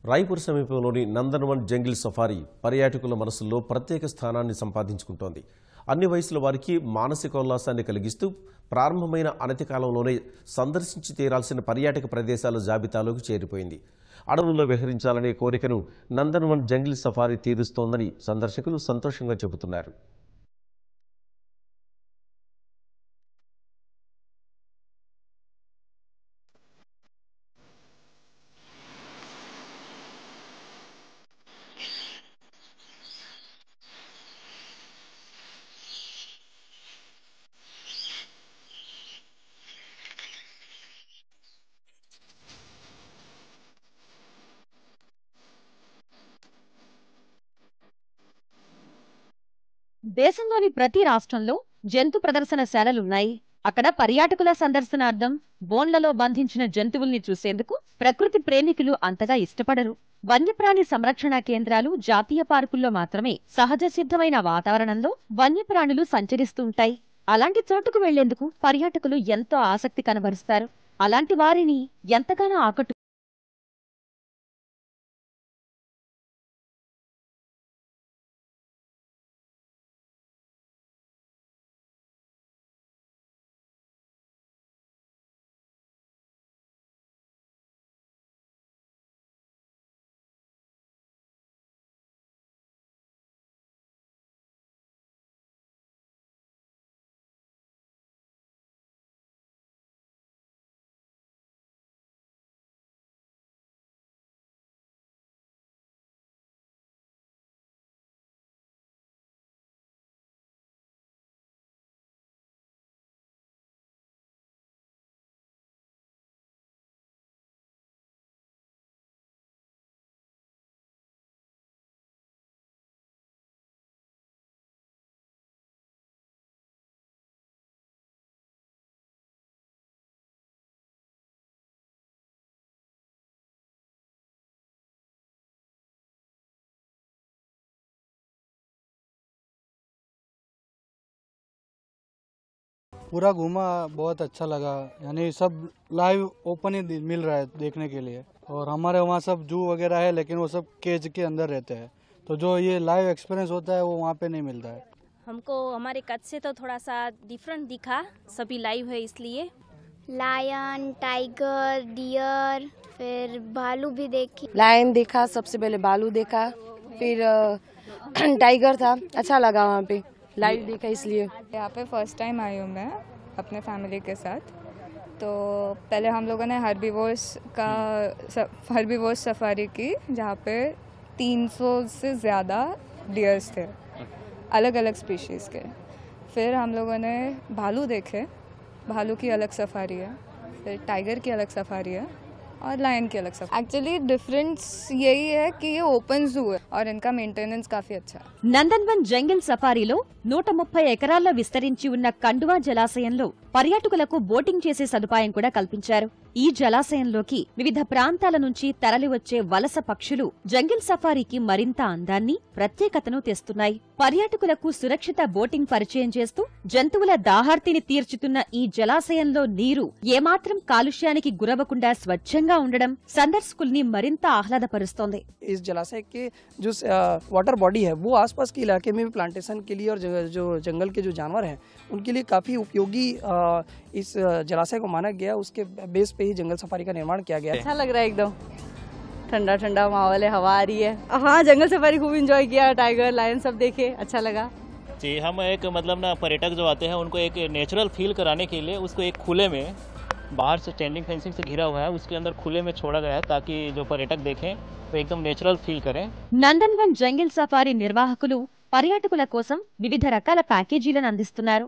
రాయ్పూర్ సమీపంలోని నందన్వన్ jungle safari పర్యాటకుల మనసుల్లో ప్రత్యేక స్థానాన్ని సంపాదించుకుంటోంది. అన్ని వయసుల వారికి మానసికోల్లాసాన్ని కలిగిస్తూ ప్రారంభమైన అనతి కాలంలోనే సందర్శించి తీరాల్సిన పర్యాటక ప్రదేశాల జాబితాలోకి చేరిపోయింది. అడవుల్లో విహరించాలనే కోరికను నందన్వన్ జంగిల్ సఫారీ తీరుస్తోందని సందర్శకులు సంతోషంగా చెబుతున్నారు. దేశంలోని ప్రతి రాష్ట్రంలో జంతు ప్రదర్శనశాలలున్నాయి. అక్కడ పర్యాటకుల సందర్శనార్థం బోన్లలో బంధించిన జంతువుల్ని చూసేందుకు ప్రకృతి ప్రేమికులు అంతగా ఇష్టపడరు. వన్యప్రాణి సంరక్షణ కేంద్రాలు, జాతీయ పార్కుల్లో మాత్రమే సహజ సిద్ధమైన వాతావరణంలో వన్యప్రాణులు సంచరిస్తుంటాయి. అలాంటి చోటుకు వెళ్లేందుకు పర్యాటకులు ఎంతో ఆసక్తి కనబరుస్తారు. అలాంటి వారిని ఎంతగానో ఆకట్టు पूरा घूमा, बहुत अच्छा लगा। यानी सब लाइव ओपन ही मिल रहा है देखने के लिए। और हमारे वहाँ सब जू वगैरह है, लेकिन वो सब केज के अंदर रहते हैं, तो जो ये लाइव एक्सपीरियंस होता है वो वहाँ पे नहीं मिलता है। हमको हमारे कच्छ से तो थोड़ा सा डिफरेंट दिखा, सभी लाइव है इसलिए। लायन, टाइगर, डियर, फिर भालू भी देखी। लायन देखा, सबसे पहले भालू देखा, फिर टाइगर था, अच्छा लगा वहाँ पे लाइव देखा इसलिए। यहाँ पे फर्स्ट टाइम आई हूँ मैं अपने फैमिली के साथ। तो पहले हम लोगों ने हर्बीवोर्स सफारी की, जहाँ पे 300 से ज़्यादा डियर्स थे, अलग अलग स्पीशीज़ के। फिर हम लोगों ने भालू देखे, भालू की अलग सफारी है, फिर टाइगर की अलग सफारी है और लायन की अलग सफारी। एक्चुअली डिफरेंस यही है कि ये ओपन जू है और इनका मेंटेनेंस काफी अच्छा है। నందన్వన్ జంగిల్ సఫారీలో 130 ఎకరాల్లో విస్తరించి ఉన్న కండువా జలాశయంలో పర్యాటకులకు బోటింగ్ చేసే సదుపాయం కూడా కల్పించారు. ఈ జలాశయంలోకి వివిధ ప్రాంతాల నుంచి తరలివచ్చే వలస పక్షులు జంగిల్ సఫారీకి మరింత అందాన్ని, ప్రత్యేకతను తెస్తున్నాయి. పర్యాటకులకు సురక్షిత బోటింగ్ పరిచయం చేస్తూ జంతువుల దాహార్తిని తీర్చుతున్న ఈ జలాశయంలో నీరు ఏమాత్రం కాలుష్యానికి గురవకుండా స్వచ్ఛంగా ఉండడం సందర్శకుల్ని మరింత ఆహ్లాదపరుస్తోంది. इस जलाशय के जो वाटर बॉडी है वो आसपास के इलाके में भी प्लांटेशन के लिए और जो जंगल के जो जानवर हैं उनके लिए काफ़ी उपयोगी इस जलाशय को माना गया। उसके बेस पे ही जंगल सफारी का निर्माण किया गया है। अच्छा लग रहा है, एकदम ठंडा ठंडा माहौल है, हवा आ रही है। हाँ, जंगल सफारी खूब एंजॉय किया, टाइगर लायन सब देखे, अच्छा लगा जी। हम एक पर्यटक जो आते हैं उनको एक नेचुरल फील कराने के लिए उसको एक खुले में, बाहर से स्टैंडिंग फेंसिंग से घिरा हुआ है, उसके अंदर खुले में छोड़ा गया है ताकि जो पर्यटक देखें वो एकदम नेचुरल फील करें। నందన్వన్ జంగిల్ సఫారీ నిర్వాహకులు పర్యాటకుల కోసం వివిధ రకాల ప్యాకేజీలను అందిస్తున్నారు.